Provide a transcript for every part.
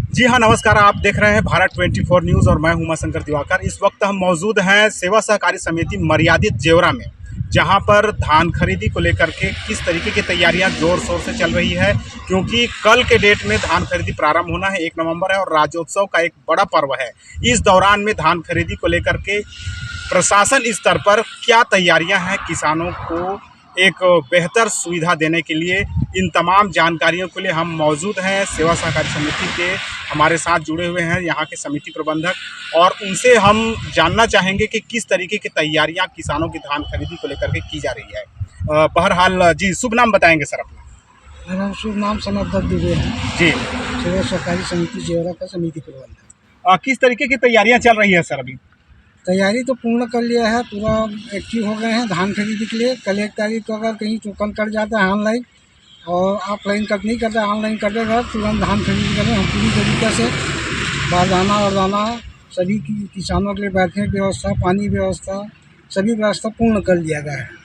जी हाँ, नमस्कार। आप देख रहे हैं भारत 24 न्यूज़ और मैं हूं उमाशंकर दिवाकर। इस वक्त हम मौजूद हैं सेवा सहकारी समिति मर्यादित जेवरा में, जहां पर धान खरीदी को लेकर के किस तरीके की तैयारियां जोर शोर से चल रही है, क्योंकि कल के डेट में धान खरीदी प्रारंभ होना है। 1 नवंबर है और राज्योत्सव का एक बड़ा पर्व है। इस दौरान में धान खरीदी को लेकर के प्रशासन स्तर पर क्या तैयारियां हैं, किसानों को एक बेहतर सुविधा देने के लिए, इन तमाम जानकारियों के लिए हम मौजूद हैं। सेवा सहकारी समिति के हमारे साथ जुड़े हुए हैं यहाँ के समिति प्रबंधक, और उनसे हम जानना चाहेंगे कि किस तरीके की तैयारियां किसानों की धान खरीदी को लेकर के की जा रही है। बहरहाल जी, शुभ नाम बताएंगे सर अपना। मेरा शुभ नाम सनत दुबे है जी। सेवा सहकारी समिति जेवरा का समिति प्रबंधक। किस तरीके की तैयारियां चल रही है सर अभी? तैयारी तो पूर्ण कर लिया है, पूरा एक्टिव हो गए हैं धान खरीदी के लिए। कल 1 तारीख को अगर कहीं टोकन कट जाता है ऑनलाइन और ऑफलाइन कट नहीं करता, ऑनलाइन कटेगा, तुरंत धान खरीदी करें। हम पूरी तरीके से बारदाना और दाना सभी किसानों के लिए बैठने की व्यवस्था, पानी व्यवस्था, सभी व्यवस्था पूर्ण कर लिया गया है।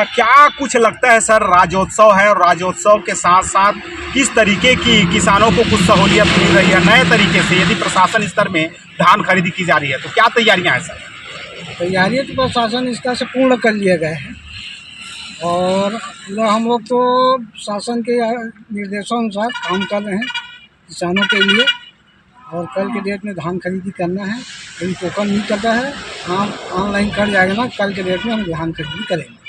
क्या कुछ लगता है सर, राज्योत्सव है और राज्योत्सव के साथ साथ किस तरीके की किसानों को कुछ सहूलियत मिल रही है नए तरीके से? यदि प्रशासन स्तर में धान खरीदी की जा रही है तो क्या तैयारियां हैं सर? तैयारी तो प्रशासन स्तर से पूर्ण कर लिया गया है और हम लोग तो शासन के निर्देशों काम कर रहे हैं किसानों के लिए। और कल के डेट में धान खरीदी करना है, कहीं टोकन नहीं करता है, ऑनलाइन कर जाएगा ना, कल के डेट में हम धान खरीदी करेंगे।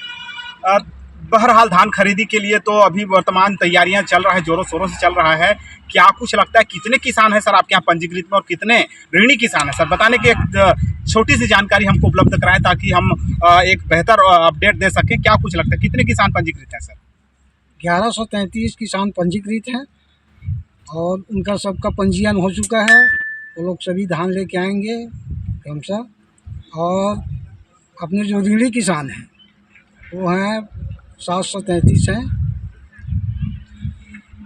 बहरहाल धान खरीदी के लिए तो अभी वर्तमान तैयारियां चल रहा है, जोरों शोरों से चल रहा है। क्या कुछ लगता है कितने किसान हैं सर आपके यहाँ पंजीकृत में और कितने ऋणी किसान हैं सर? बताने की एक छोटी सी जानकारी हमको उपलब्ध कराएं ताकि हम एक बेहतर अपडेट दे सकें। क्या कुछ लगता है कितने किसान पंजीकृत हैं सर? 1133 किसान पंजीकृत हैं और उनका सबका पंजीयन हो चुका है। वो लोग सभी धान लेके आएंगे क्रमशः। और अपने जो ऋणी किसान हैं वो हैं 733 हैं।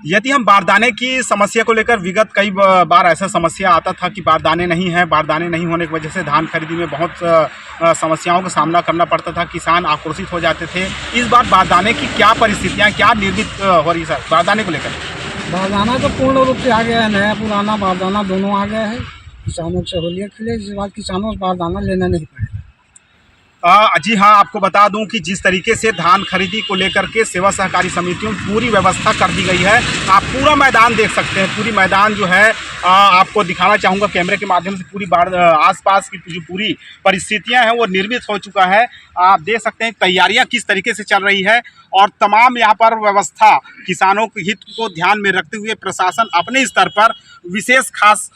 यदि हम बारदाने की समस्या को लेकर, विगत कई बार ऐसा समस्या आता था कि बारदाने नहीं हैं, बारदाने नहीं होने की वजह से धान खरीदी में बहुत समस्याओं का सामना करना पड़ता था, किसान आक्रोशित हो जाते थे। इस बार बारदाने की क्या परिस्थितियां, क्या निर्मित हो रही सर बारदाने को लेकर? बारदाना तो पूर्ण रूप से आ गया है, नया पुराना बारदाना दोनों आ गया है। किसानों को सहूलियत के लिए इस बार किसानों को बारदाना लेना नहीं पड़ेगा। जी हाँ, आपको बता दूं कि जिस तरीके से धान खरीदी को लेकर के सेवा सहकारी समितियों में पूरी व्यवस्था कर दी गई है। आप पूरा मैदान देख सकते हैं, पूरी मैदान जो है आपको दिखाना चाहूँगा कैमरे के माध्यम से। पूरी आसपास की जो पूरी परिस्थितियां हैं वो निर्मित हो चुका है। आप देख सकते हैं तैयारियां किस तरीके से चल रही है और तमाम यहाँ पर व्यवस्था किसानों के हित को ध्यान में रखते हुए प्रशासन अपने स्तर पर विशेष खास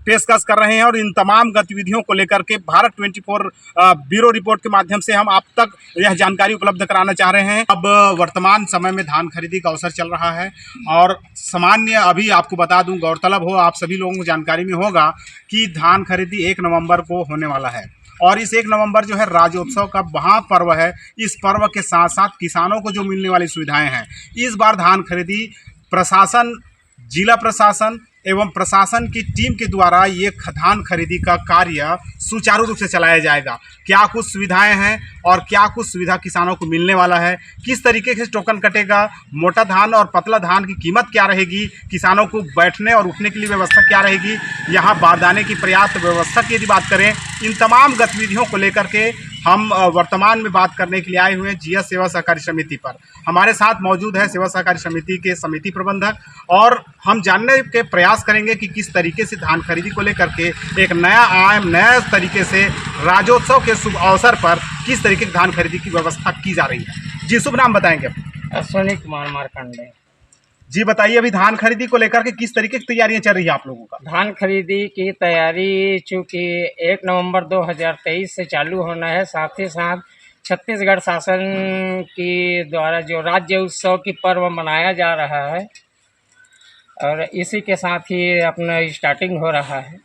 पेशकश कर रहे हैं। और इन तमाम गतिविधियों को लेकर के भारत 24 ब्यूरो रिपोर्ट के माध्यम से हम आप तक यह जानकारी उपलब्ध कराना चाह रहे हैं। अब वर्तमान समय में धान खरीदी का अवसर चल रहा है और सामान्य अभी आपको बता दूं, गौरतलब हो, आप सभी लोगों को जानकारी में होगा कि धान खरीदी 1 नवंबर को होने वाला है और इस 1 नवंबर जो है राज्योत्सव का महापर्व है। इस पर्व के साथ साथ किसानों को जो मिलने वाली सुविधाएं हैं, इस बार धान खरीदी प्रशासन, जिला प्रशासन एवं प्रशासन की टीम के द्वारा ये धान खरीदी का कार्य सुचारू रूप से चलाया जाएगा। क्या कुछ सुविधाएं हैं और क्या कुछ सुविधा किसानों को मिलने वाला है, किस तरीके से टोकन कटेगा, मोटा धान और पतला धान की कीमत क्या रहेगी, किसानों को बैठने और उठने के लिए व्यवस्था क्या रहेगी, यहाँ बारदाने की पर्याप्त व्यवस्था की यदि बात करें, इन तमाम गतिविधियों को लेकर के हम वर्तमान में बात करने के लिए आए हुए हैं जीएस सेवा सहकारी समिति पर। हमारे साथ मौजूद है सेवा सहकारी समिति के समिति प्रबंधक और हम जानने के प्रयास करेंगे कि किस तरीके से धान खरीदी को लेकर के एक नया आयाम, नया तरीके से राज्योत्सव के शुभ अवसर पर किस तरीके की धान खरीदी की व्यवस्था की जा रही है। जी, शुभ नाम बताएंगे? अश्विनी कुमार मारकंडे। जी बताइए, अभी धान खरीदी को लेकर के किस तरीके की तैयारियां चल रही है आप लोगों का? धान खरीदी की तैयारी चूँकि 1 नवंबर 2023 से चालू होना है, साथ ही साथ छत्तीसगढ़ शासन की द्वारा जो राज्य उत्सव की पर्व मनाया जा रहा है और इसी के साथ ही अपना स्टार्टिंग हो रहा है।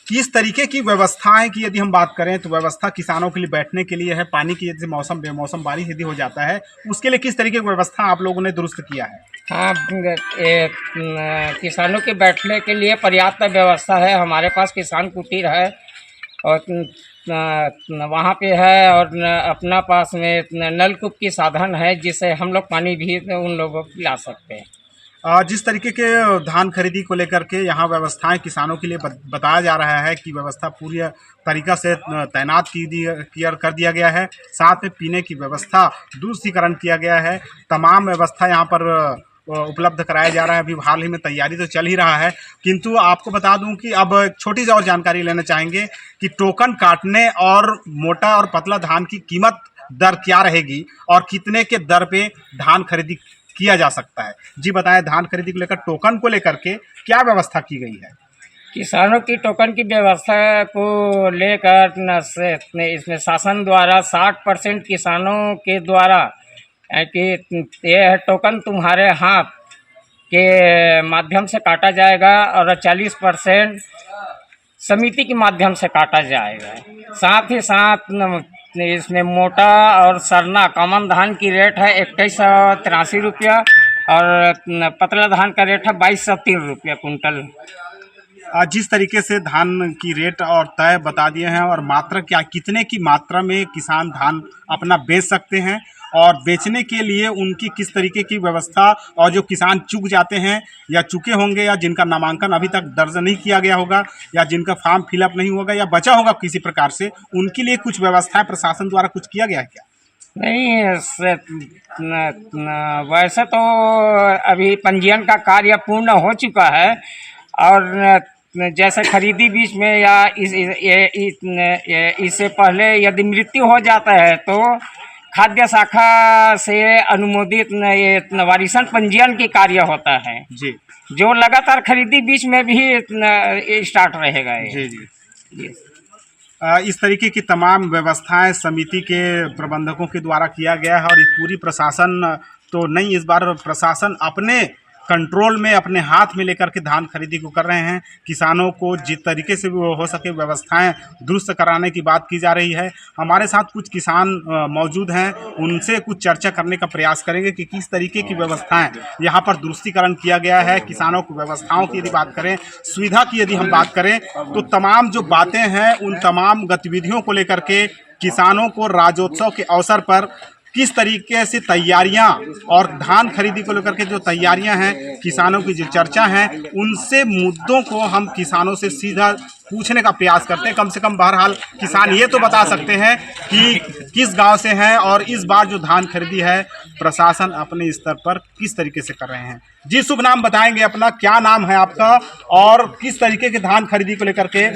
किस तरीके की व्यवस्थाएं की यदि हम बात करें तो व्यवस्था किसानों के लिए बैठने के लिए है, पानी की यदि मौसम बेमौसम बारिश यदि हो जाता है उसके लिए किस तरीके की व्यवस्था आप लोगों ने दुरुस्त किया है? हाँ, किसानों के बैठने के लिए पर्याप्त व्यवस्था है। हमारे पास किसान कुटीर है और वहाँ पे है और अपना पास में नलकूप की साधन है जिससे हम लोग पानी भी उन लोगों को पिला सकते हैं। जिस तरीके के धान खरीदी को लेकर के यहाँ व्यवस्थाएं किसानों के लिए बताया जा रहा है कि व्यवस्था पूरी तरीक़ा से तैनात कर दिया गया है। साथ में पीने की व्यवस्था दूषिकरण किया गया है। तमाम व्यवस्था यहाँ पर उपलब्ध कराया जा रहा है। अभी हाल ही में तैयारी तो चल ही रहा है, किंतु आपको बता दूं कि अब एक छोटी सी और जानकारी लेना चाहेंगे कि टोकन काटने और मोटा और पतला धान की कीमत दर क्या रहेगी और कितने के दर पे धान खरीदी किया जा सकता है। जी बताएं, धान खरीदी को लेकर टोकन को लेकर के क्या व्यवस्था की गई है? किसानों की टोकन की व्यवस्था को लेकर इसमें शासन द्वारा 60% किसानों के द्वारा कि यह टोकन तुम्हारे हाथ के माध्यम से काटा जाएगा और 40% समिति के माध्यम से काटा जाएगा। साथ ही साथ इसमें मोटा और सरना कॉमन धान की रेट है 2183 रुपया और पतला धान का रेट है 2203 रुपया कुंटल। जिस तरीके से धान की रेट और तय बता दिए हैं और मात्रा क्या कितने की मात्रा में किसान धान अपना बेच सकते हैं और बेचने के लिए उनकी किस तरीके की व्यवस्था, और जो किसान चूक जाते हैं या चुके होंगे या जिनका नामांकन अभी तक दर्ज नहीं किया गया होगा या जिनका फॉर्म फिलअप नहीं होगा या बचा होगा किसी प्रकार से, उनके लिए कुछ व्यवस्थाएं प्रशासन द्वारा कुछ किया गया है क्या? नहीं, वैसे तो अभी पंजीयन का कार्य पूर्ण हो चुका है और जैसे खरीदी बीच में या इससे पहले यदि मृत्यु हो जाता है तो खाद्य शाखा से अनुमोदित ये वारिसन पंजीयन की कार्य होता है जी, जो लगातार खरीदी बीच में भी स्टार्ट रहेगा। जी जी। इस तरीके की तमाम व्यवस्थाएं समिति के प्रबंधकों के द्वारा किया गया है और ये पूरी प्रशासन तो नहीं, इस बार प्रशासन अपने कंट्रोल में अपने हाथ में लेकर के धान खरीदी को कर रहे हैं। किसानों को जिस तरीके से भी हो सके व्यवस्थाएं दुरुस्त कराने की बात की जा रही है। हमारे साथ कुछ किसान मौजूद हैं, उनसे कुछ चर्चा करने का प्रयास करेंगे कि किस तरीके की व्यवस्थाएं यहाँ पर दुरुस्तीकरण किया गया है। किसानों को व्यवस्थाओं की यदि बात करें, सुविधा की यदि हम बात करें, तो तमाम जो बातें हैं उन तमाम गतिविधियों को लेकर के किसानों को राज्योत्सव के अवसर पर किस तरीके से तैयारियां और धान खरीदी को लेकर के जो तैयारियां हैं, किसानों की जो चर्चा है, उनसे मुद्दों को हम किसानों से सीधा पूछने का प्रयास करते हैं। कम से कम बहरहाल किसान ये तो बता सकते हैं कि किस गांव से हैं और इस बार जो धान खरीदी है प्रशासन अपने स्तर पर किस तरीके से कर रहे हैं। जी, शुभ नाम बताएंगे अपना, क्या नाम है आपका और किस तरीके के धान खरीदी को लेकर के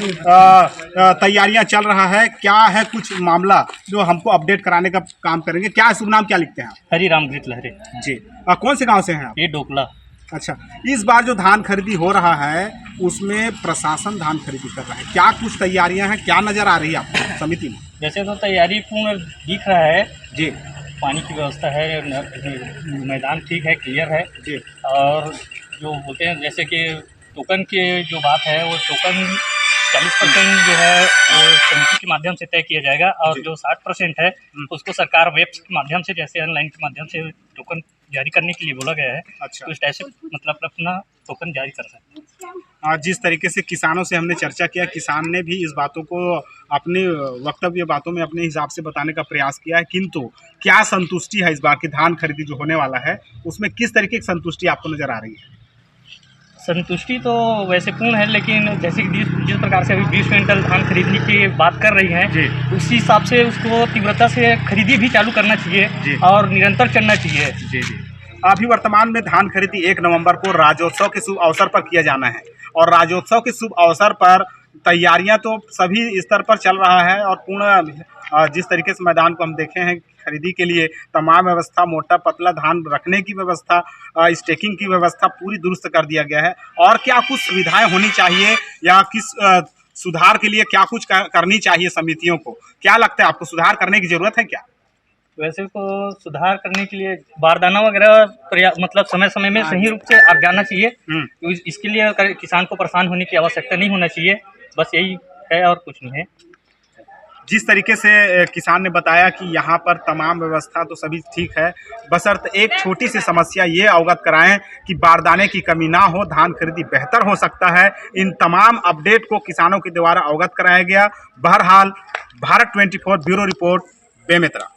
तैयारियां चल रहा है, क्या है कुछ मामला जो हमको अपडेट कराने का काम करेंगे। क्या शुभ नाम, क्या लिखते हैं आप? हरी रामकृत लहरे जी। कौन से गांव से हैं आप? ये डोकला। अच्छा, इस बार जो धान खरीदी हो रहा है उसमें प्रशासन धान खरीदी कर रहा है, क्या कुछ तैयारियां हैं, क्या नज़र आ रही है आपको समिति में? जैसे तो तैयारी पूर्ण दिख रहा है जी, पानी की व्यवस्था है, मैदान ठीक है, क्लियर है जी। और जो बोलते हैं जैसे कि टोकन की जो बात है वो टोकन 40% जो है वो समिति के माध्यम से तय किया जाएगा और जो 60% है उसको सरकार वेब के माध्यम से, जैसे ऑनलाइन के माध्यम से टोकन जारी करने के लिए बोला गया है। अच्छा, तो इस टाइप से मतलब अपना टोकन जारी कर सकते हैं। जिस तरीके से किसानों से हमने चर्चा किया, किसान ने भी इस बातों को अपने वक्तव्य बातों में अपने हिसाब से बताने का प्रयास किया है, किंतु क्या संतुष्टि है इस बार की धान खरीदी जो होने वाला है उसमें किस तरीके की संतुष्टि आपको नज़र आ रही है? संतुष्टि तो वैसे पूर्ण है, लेकिन जैसे कि जिस प्रकार से अभी 20 क्विंटल धान खरीदने की बात कर रही हैं जी, उसी हिसाब से उसको तीव्रता से खरीदी भी चालू करना चाहिए और निरंतर चलना चाहिए। जी जी। अभी वर्तमान में धान खरीदी 1 नवंबर को राज्योत्सव के शुभ अवसर पर किया जाना है और राज्योत्सव के शुभ अवसर पर तैयारियां तो सभी स्तर पर चल रहा है और पूर्ण जिस तरीके से मैदान को हम देखे हैं खरीदी के लिए तमाम व्यवस्था, मोटा पतला धान रखने की व्यवस्था, स्टेकिंग की व्यवस्था पूरी दुरुस्त कर दिया गया है। और क्या कुछ सुविधाएं होनी चाहिए या किस सुधार के लिए क्या कुछ करनी चाहिए समितियों को? क्या लगता है आपको, सुधार करने की ज़रूरत है क्या? वैसे तो सुधार करने के लिए बारदाना वगैरह मतलब समय समय में सही रूप से आप जाना चाहिए। तो इसके लिए किसान को परेशान होने की आवश्यकता नहीं होना चाहिए, बस यही है और कुछ नहीं है। जिस तरीके से किसान ने बताया कि यहाँ पर तमाम व्यवस्था तो सभी ठीक है, बशर्ते एक छोटी सी समस्या ये अवगत कराएं कि बारदाने की कमी ना हो, धान खरीदी बेहतर हो सकता है। इन तमाम अपडेट को किसानों के द्वारा अवगत कराया गया। बहरहाल भारत 24 ब्यूरो रिपोर्ट, बेमेतरा।